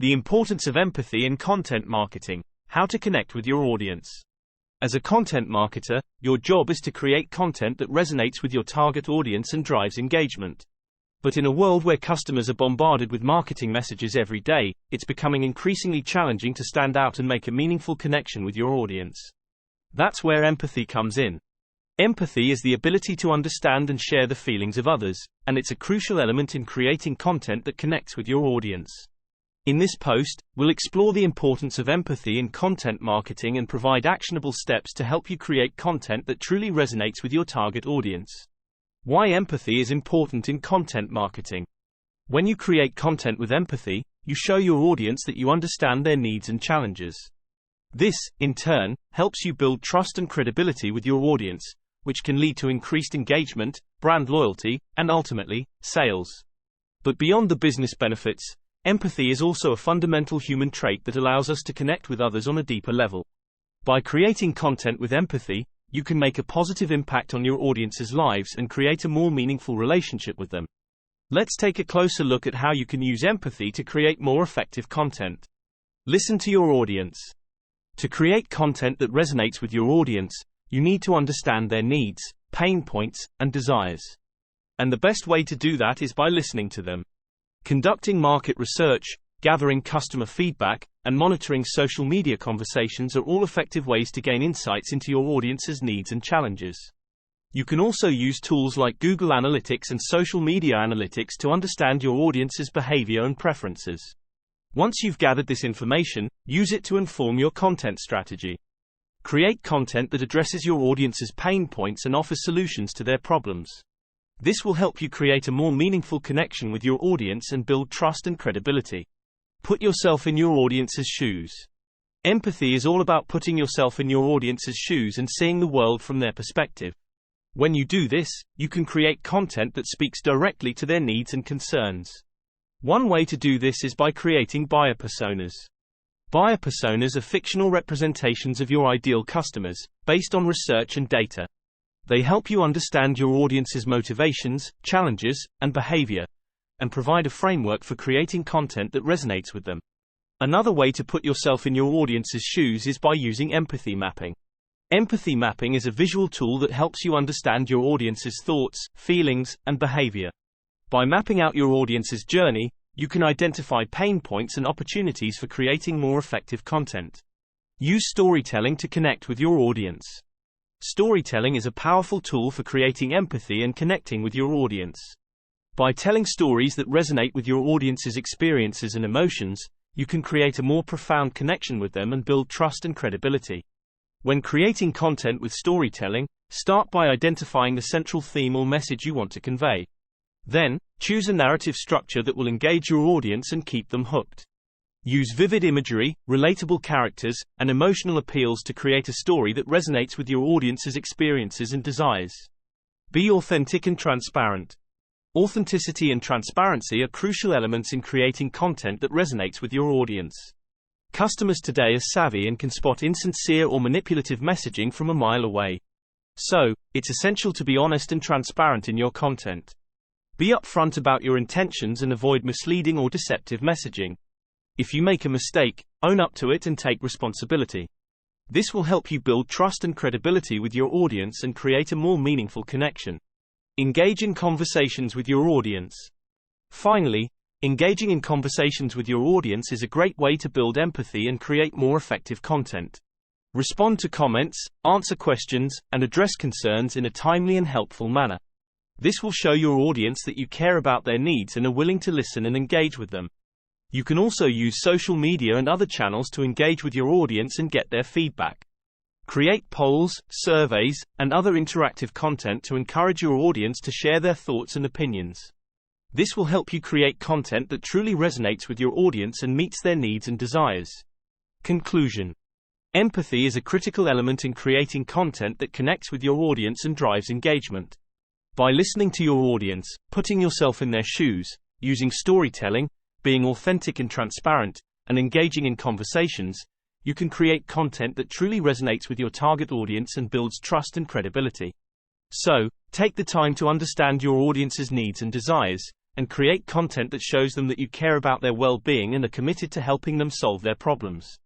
The importance of empathy in content marketing. How to connect with your audience. As a content marketer, your job is to create content that resonates with your target audience and drives engagement. But in a world where customers are bombarded with marketing messages every day, it's becoming increasingly challenging to stand out and make a meaningful connection with your audience. That's where empathy comes in. Empathy is the ability to understand and share the feelings of others, and it's a crucial element in creating content that connects with your audience. In this post, we'll explore the importance of empathy in content marketing and provide actionable steps to help you create content that truly resonates with your target audience. Why empathy is important in content marketing. When you create content with empathy, you show your audience that you understand their needs and challenges. This, in turn, helps you build trust and credibility with your audience, which can lead to increased engagement, brand loyalty, and ultimately, sales. But beyond the business benefits, empathy is also a fundamental human trait that allows us to connect with others on a deeper level. By creating content with empathy, you can make a positive impact on your audience's lives and create a more meaningful relationship with them. Let's take a closer look at how you can use empathy to create more effective content. Listen to your audience. To create content that resonates with your audience, you need to understand their needs, pain points, and desires. And the best way to do that is by listening to them. Conducting market research, gathering customer feedback, and monitoring social media conversations are all effective ways to gain insights into your audience's needs and challenges. You can also use tools like Google Analytics and social media analytics to understand your audience's behavior and preferences. Once you've gathered this information, use it to inform your content strategy. Create content that addresses your audience's pain points and offers solutions to their problems. This will help you create a more meaningful connection with your audience and build trust and credibility. Put yourself in your audience's shoes. Empathy is all about putting yourself in your audience's shoes and seeing the world from their perspective. When you do this, you can create content that speaks directly to their needs and concerns. One way to do this is by creating buyer personas. Buyer personas are fictional representations of your ideal customers, based on research and data. They help you understand your audience's motivations, challenges, and behavior, and provide a framework for creating content that resonates with them. Another way to put yourself in your audience's shoes is by using empathy mapping. Empathy mapping is a visual tool that helps you understand your audience's thoughts, feelings, and behavior. By mapping out your audience's journey, you can identify pain points and opportunities for creating more effective content. Use storytelling to connect with your audience. Storytelling is a powerful tool for creating empathy and connecting with your audience. By telling stories that resonate with your audience's experiences and emotions, you can create a more profound connection with them and build trust and credibility. When creating content with storytelling, start by identifying the central theme or message you want to convey. Then, choose a narrative structure that will engage your audience and keep them hooked. Use vivid imagery, relatable characters, and emotional appeals to create a story that resonates with your audience's experiences and desires. Be authentic and transparent. Authenticity and transparency are crucial elements in creating content that resonates with your audience. Customers today are savvy and can spot insincere or manipulative messaging from a mile away. So, it's essential to be honest and transparent in your content. Be upfront about your intentions and avoid misleading or deceptive messaging. If you make a mistake, own up to it and take responsibility. This will help you build trust and credibility with your audience and create a more meaningful connection. Engage in conversations with your audience. Finally, engaging in conversations with your audience is a great way to build empathy and create more effective content. Respond to comments, answer questions, and address concerns in a timely and helpful manner. This will show your audience that you care about their needs and are willing to listen and engage with them. You can also use social media and other channels to engage with your audience and get their feedback. Create polls, surveys, and other interactive content to encourage your audience to share their thoughts and opinions. This will help you create content that truly resonates with your audience and meets their needs and desires. Conclusion. Empathy is a critical element in creating content that connects with your audience and drives engagement. By listening to your audience, putting yourself in their shoes, using storytelling, being authentic and transparent, and engaging in conversations, you can create content that truly resonates with your target audience and builds trust and credibility. So, take the time to understand your audience's needs and desires, and create content that shows them that you care about their well-being and are committed to helping them solve their problems.